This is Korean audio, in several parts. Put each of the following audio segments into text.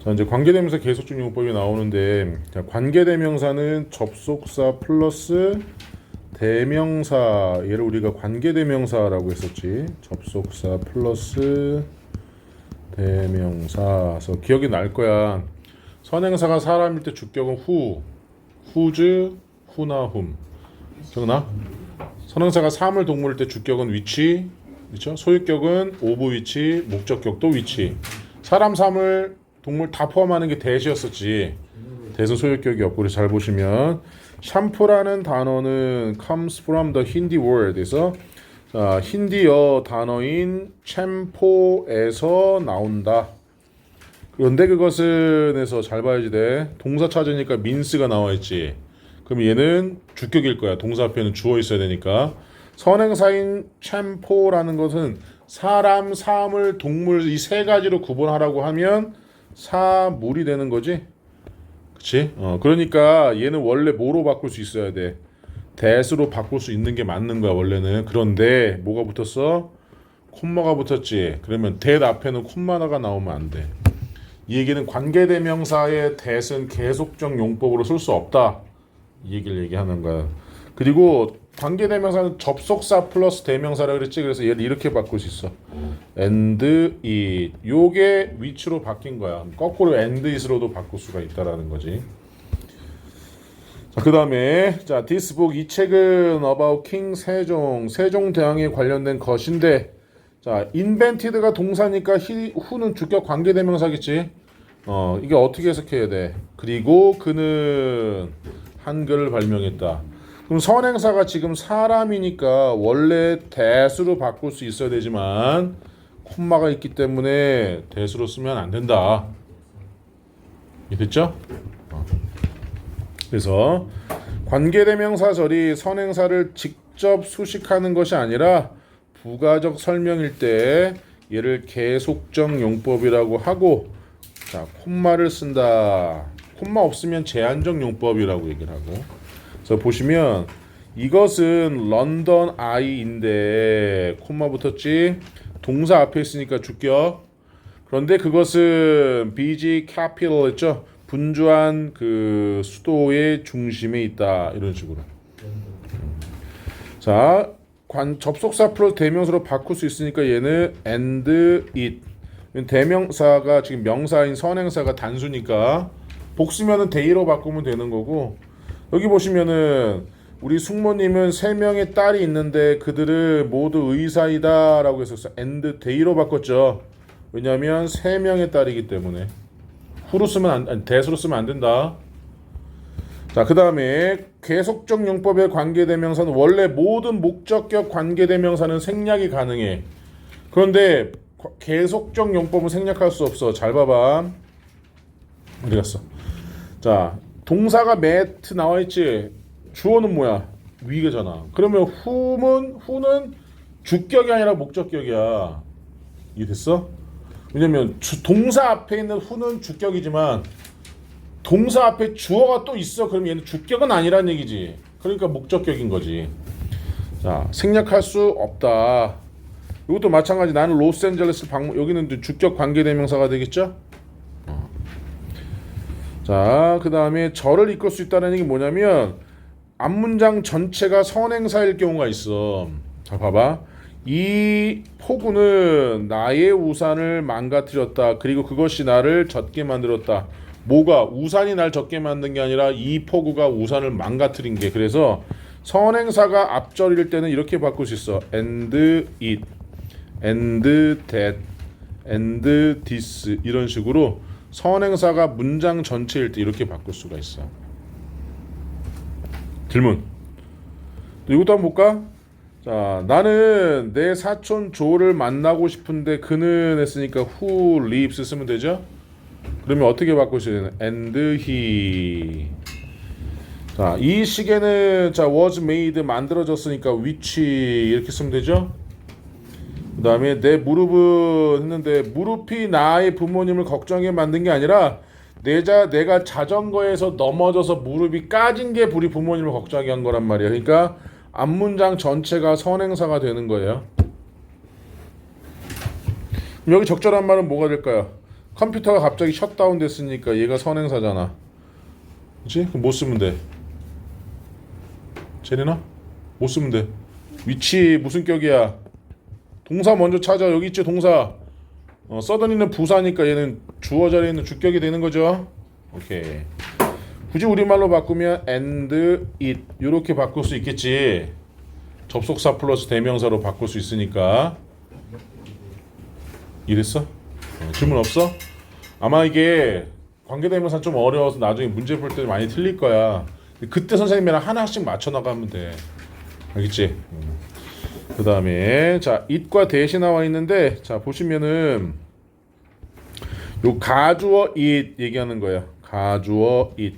자, 이제 관계대명사 계속적 용법이 나오는데, 자, 관계대명사는 접속사 플러스 대명사, 얘를 우리가 관계대명사라고 했었지. 접속사 플러스 대명사. 그래서 기억이 날 거야. 선행사가 사람일 때 주격은 후, 후즈, 후나 훔. 기억나? 선행사가 사물 동물일 때 주격은 위치, 그렇죠? 소유격은 오브 위치, 목적격도 위치. 사람, 사물, 동물 다 포함하는 게 대시였었지. 대서 소유격이었고. 그래서 잘 보시면 샴푸라는 단어는 comes from the Hindi word에서 힌디어 단어인 챔포에서 나온다. 그런데 그것은 에서 잘 봐야지 돼. 동사 찾으니까 민스가 나와 있지. 그럼 얘는 주격일 거야. 동사 앞에는 주어 있어야 되니까. 선행사인 챔포라는 것은 사람, 사물, 동물 이 세 가지로 구분하라고 하면 사물이 되는 거지. 그치? 그러니까 얘는 원래 뭐로 바꿀 수 있어야 돼? that으로 바꿀 수 있는 게 맞는 거야 원래는. 그런데 뭐가 붙었어? 콤마가 붙었지. 그러면 that 앞에는 콤마가 나오면 안 돼. 이 얘기는 관계대명사의 that은 계속적 용법으로 쓸 수 없다. 이 얘기를 얘기하는 거야. 그리고 관계대명사는 접속사 플러스 대명사라 그랬지. 그래서 얘를 이렇게 바꿀 수 있어. and it. 요게 위치로 바뀐 거야. 거꾸로 and it으로도 바꿀 수가 있다라는 거지. 자, 그 다음에 자, this book 이 책은 about king 세종대왕에 관련된 것인데, 자, invented가 동사니까 who는 주격 관계대명사겠지. 이게 어떻게 해석해야 돼? 그리고 그는 한글을 발명했다. 그럼 선행사가 지금 사람이니까 원래 that으로 바꿀 수 있어야 되지만 콤마가 있기 때문에 that으로 쓰면 안 된다. 이해됐죠? 그래서 관계대명사절이 선행사를 직접 수식하는 것이 아니라 부가적 설명일 때 얘를 계속적 용법이라고 하고, 자, 콤마를 쓴다. 콤마 없으면 제한적 용법이라고 얘기를 하고. 그래서 보시면 이것은 런던 아이인데 콤마 붙었지. 동사 앞에 있으니까 주격. 그런데 그것은 BG capital 했죠. 분주한 그 수도의 중심에 있다. 이런 식으로. 자, 접속사 플러스 대명사로 바꿀 수 있으니까 얘는 and it. 대명사가 지금 명사인 선행사가 단수니까 복수면은 they로 바꾸면 되는 거고, 여기 보시면은 우리 숙모님은 3명의 딸이 있는데 그들은 모두 의사이다 라고 해서 and they로 바꿨죠. 왜냐하면 3명의 딸이기 때문에. 후로 쓰면 that으로 쓰면 안 된다. 자, 그 다음에 계속적 용법의 관계대명사는 원래 모든 목적격 관계대명사는 생략이 가능해. 그런데 계속적 용법은 생략할 수 없어. 잘 봐봐. 어디 갔어? 자, 동사가 met 나와 있지. 주어는 뭐야? 위계잖아. 그러면 who는 주격이 아니라 목적격이야. 이해됐어? 왜냐면 동사 앞에 있는 who는 주격이지만 동사 앞에 주어가 또 있어. 그럼 얘는 주격은 아니란 얘기지. 그러니까 목적격인 거지. 자, 생략할 수 없다. 이것도 마찬가지. 나는 로스앤젤레스 여기는 주격 관계대명사가 되겠죠? 자, 그 다음에 저를 이끌 수 있다는 얘기 뭐냐면 앞문장 전체가 선행사일 경우가 있어. 자, 봐봐. 이 폭우는 나의 우산을 망가뜨렸다. 그리고 그것이 나를 젖게 만들었다. 뭐가? 우산이 날 젖게 만든 게 아니라 이 폭우가 우산을 망가뜨린 게. 그래서 선행사가 앞절일 때는 이렇게 바꿀 수 있어. and it, and that, and this 이런 식으로 선행사가 문장 전체일 때 이렇게 바꿀 수가 있어. 질문. 이것도 한번 볼까? 자, 나는 내 사촌 조를 만나고 싶은데 그는 했으니까 who lives 쓰면 되죠? 그러면 어떻게 바꿀 수 있는? and he. 자, 이 시계는 자 was made 만들어졌으니까 which 이렇게 쓰면 되죠? 그 다음에 내 무릎은 했는데 무릎이 나의 부모님을 걱정하게 만든 게 아니라 내가 자전거에서 넘어져서 무릎이 까진 게 우리 부모님을 걱정하게 한 거란 말이야. 그러니까 앞문장 전체가 선행사가 되는 거예요. 여기 적절한 말은 뭐가 될까요? 컴퓨터가 갑자기 셧다운 됐으니까 얘가 선행사잖아. 그치? 그럼 뭐 쓰면 돼? 제리나? 뭐 쓰면 돼? 위치 무슨 격이야? 동사 먼저 찾아. 여기 있지 동사. 서든이는 부사니까 얘는 주어 자리에 있는 주격이 되는 거죠. 오케이. 굳이 우리말로 바꾸면 and it 이렇게 바꿀 수 있겠지. 접속사 플러스 대명사로 바꿀 수 있으니까. 이랬어? 질문 없어? 아마 이게 관계대명사 좀 어려워서 나중에 문제 풀 때 많이 틀릴 거야. 그때 선생님이랑 하나씩 맞춰 나가면 돼. 알겠지? 그 다음에 자 it과 that이 나와 있는데 자 보시면은 요 가주어 it 얘기하는 거야. 가주어 it.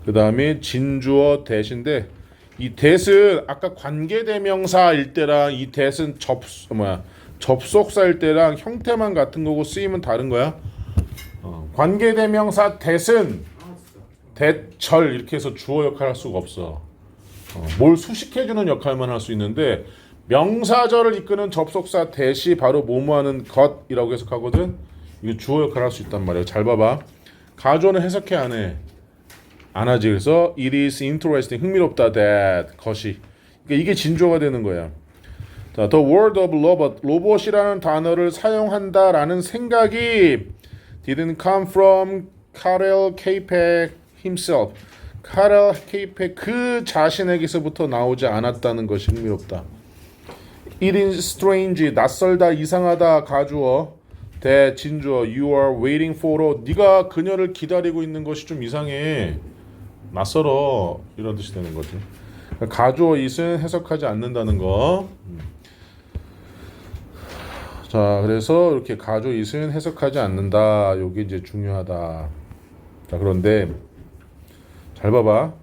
그 다음에 진주어 that인데 이 that은 아까 관계대명사일 때랑 이 that은 접속사일 때랑 형태만 같은 거고 쓰임은 다른 거야. 관계대명사 that은 대절 이렇게 해서 주어 역할을 할 수가 없어. 뭘 수식해주는 역할만 할 수 있는데 명사절을 이끄는 접속사 that이 바로 뭐뭐하는 것이라고 해석하거든. 이거 주어 역할을 할 수 있단 말이야. 잘 봐봐. 가주어는 해석해 안 해? 안 하지. 그래서 it is interesting 흥미롭다 that 것이. 그러니까 이게 진주어가 되는 거야. 자, the word of robot 로봇이라는 단어를 사용한다라는 생각이 didn't come from Karel Capek himself. 카렐 케이펙 그 자신에게서부터 나오지 않았다는 것이 흥미롭다. It is strange 낯설다 이상하다 가주어 대 진주어 you are waiting for 네가 그녀를 기다리고 있는 것이 좀 이상해 낯설어 이런 뜻이 되는 거지. 가주어 it은 해석하지 않는다는 거. 자 그래서 이렇게 가주어 it은 해석하지 않는다. 요게 이제 중요하다. 자 그런데 잘 봐봐.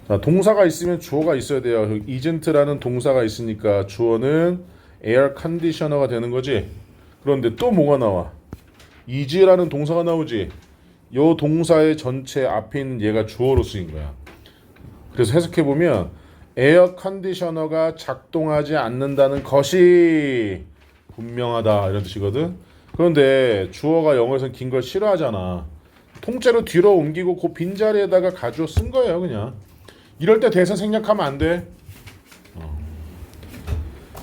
자, 동사가 있으면 주어가 있어야 돼요. isn't라는 동사가 있으니까 주어는 air conditioner가 되는 거지. 그런데 또 뭐가 나와? is라는 동사가 나오지. 요 동사의 전체 앞에 있는 얘가 주어로 쓰인 거야. 그래서 해석해 보면 에어 컨디셔너가 작동하지 않는다는 것이 분명하다 이런 뜻이거든. 그런데 주어가 영어에서는 긴 걸 싫어하잖아. 통째로 뒤로 옮기고 그 빈자리에다가 가주어 쓴 거예요 그냥. 이럴 때 대사 생략하면 안 돼.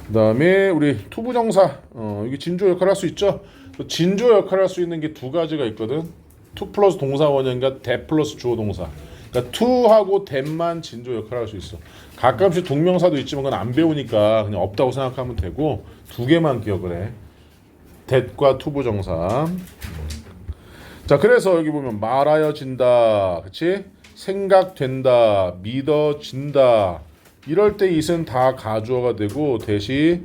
그 다음에 우리 투부정사 이게 진주어 역할을 할 수 있죠. 진주어 역할을 할 수 있는 게 두 가지가 있거든. to 플러스 동사 원형과 that 플러스 주어 동사. 그러니까 to하고 that만 진주어 역할을 할 수 있어. 가끔씩 동명사도 있지만 그건 안 배우니까 그냥 없다고 생각하면 되고 두 개만 기억을 해. that과 투부정사. 자 그래서 여기 보면 말하여진다 그치? 생각된다 믿어진다 이럴 때 it은 다 가주어가 되고 that이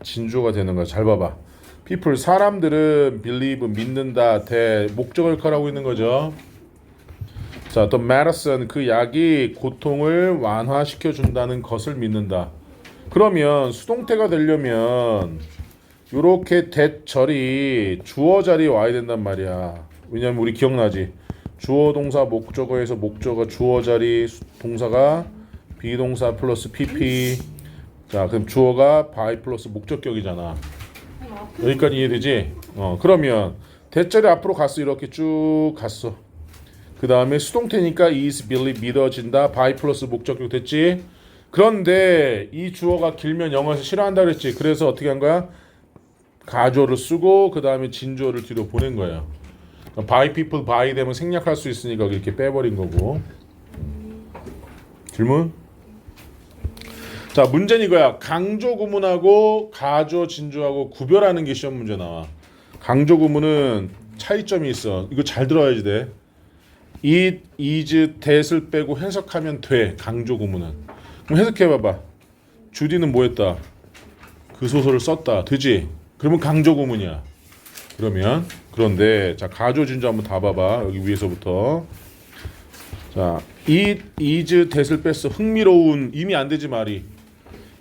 진주어가 되는 거야. 잘 봐봐. people 사람들은 believe 믿는다 that 목적을 역할하고 있는 거죠. 자 the medicine 그 약이 고통을 완화시켜 준다는 것을 믿는다. 그러면 수동태가 되려면 요렇게 that 절이 주어 자리에 와야 된단 말이야. 왜냐면 우리 기억나지? 주어 동사 목적어에서 목적어 주어 자리 동사가 비동사 플러스 pp. 자 그럼 주어가 by 플러스 목적격이잖아. 여기까지 이해되지? 그러면 대절이 앞으로 갔어. 이렇게 쭉 갔어. 그 다음에 수동태니까 is believe 믿어진다 by 플러스 목적격 됐지? 그런데 이 주어가 길면 영어에서 싫어한다 그랬지? 그래서 어떻게 한 거야? 가주어를 쓰고 그 다음에 진주어를 뒤로 보낸 거야. by people by 되면 생략할 수 있으니까 이렇게 빼버린 거고. 질문? 자 문제는 이거야. 강조 구문하고 가주어 진주하고 구별하는 게 시험 문제 나와. 강조 구문은 차이점이 있어. 이거 잘 들어야지 돼. it, is, that을 빼고 해석하면 돼. 강조 구문은. 그럼 해석해 봐봐. 주디는 뭐 했다? 그 소설을 썼다. 되지? 그러면 강조 구문이야. 그러면 그런데 자 가주어 진주 한번 다 봐봐. 여기 위에서부터. 자 it, is, that을 뺐어. 흥미로운 이미 안 되지 말이.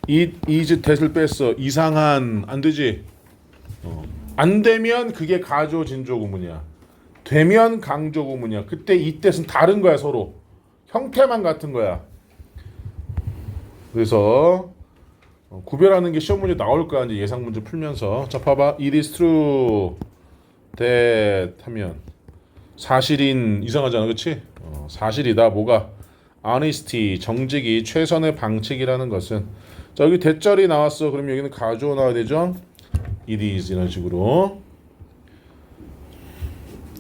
it, is, that을 뺐어. 이상한 안 되지. 안 되면 그게 가주어 진주어 구문이야. 되면 강조 구문이야. 그때 이 뜻은 다른 거야 서로. 형태만 같은 거야. 그래서 구별하는 게 시험 문제 나올 거야 이제 예상 문제 풀면서. 자 봐봐. It is true. that 하면 사실인 이상하잖아, 그렇지? 사실이다. 뭐가? honesty 정직이 최선의 방책이라는 것은 자 여기 대절이 나왔어. 그럼 여기는 가주어 나와야 되죠? it is 이런 식으로.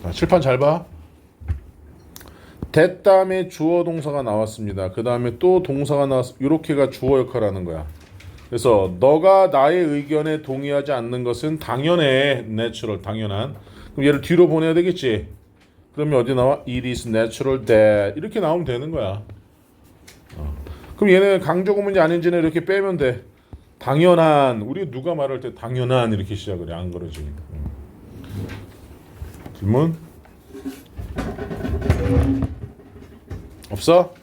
자, 칠판 잘 봐. that 다음에 주어 동사가 나왔습니다. 그 다음에 또 동사가 나왔어. 이렇게가 주어 역할하는 거야. 그래서 너가 나의 의견에 동의하지 않는 것은 당연해. natural 당연한. 그럼 얘를 뒤로 보내야 되겠지. 그러면 어디 나와? It is natural that 이렇게 나오면 되는 거야. 그럼 얘는 강조구 문제 아닌지는 이렇게 빼면 돼. 당연한. 우리 누가 말할 때 당연한 이렇게 시작을 해. 안 그러지. 질문? 없어?